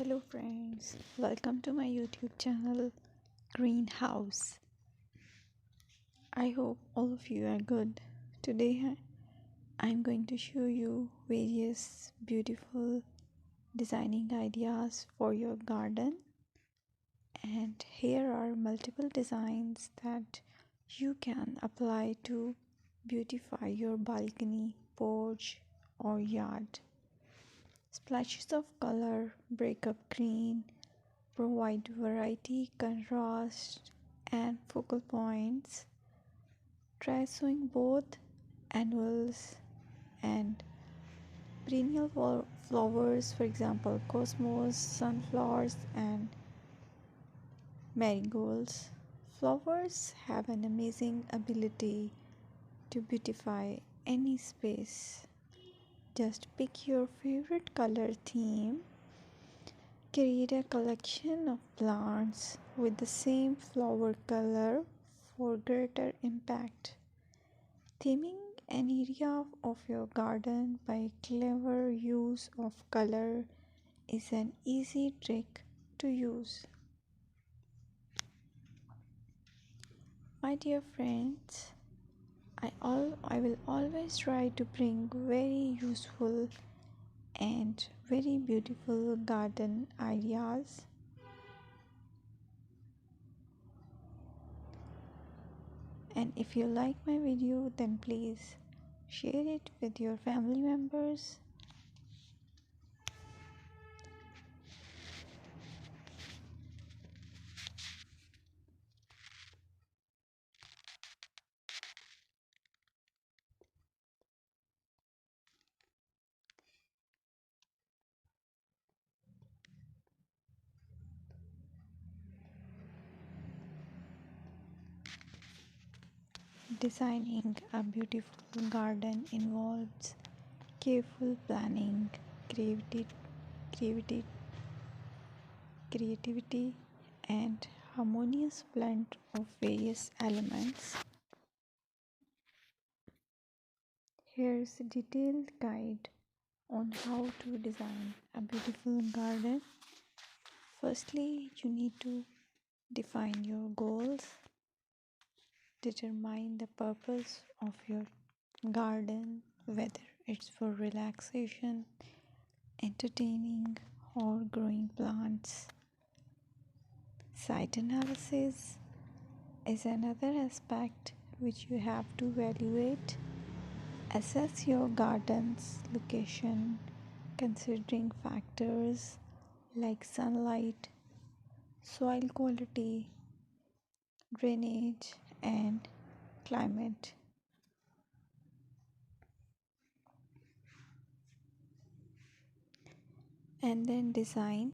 Hello friends, welcome to my YouTube channel Greenhouse. I hope all of you are good. Today I'm going to show you various beautiful designing ideas for your garden, and here are multiple designs that you can apply to beautify your balcony, porch or yard. Splashes of color break up green, provide variety, contrast, and focal points. Try sowing both annuals and perennial flowers, for example, cosmos, sunflowers, and marigolds. Flowers have an amazing ability to beautify any space. Just pick your favorite color theme. Create a collection of plants with the same flower color for greater impact. Theming an area of your garden by clever use of color is an easy trick to use. My dear friends, I will always try to bring very useful and very beautiful garden ideas. And if you like my video, then please share it with your family members. Designing a beautiful garden involves careful planning, creativity, creativity, and harmonious blend of various elements. Here's a detailed guide on how to design a beautiful garden. Firstly, you need to define your goals, determine the purpose of your garden, whether it's for relaxation, entertaining, or growing plants. Site analysis is another aspect which you have to evaluate. Assess your garden's location considering factors like sunlight, soil quality, drainage, and climate. And then design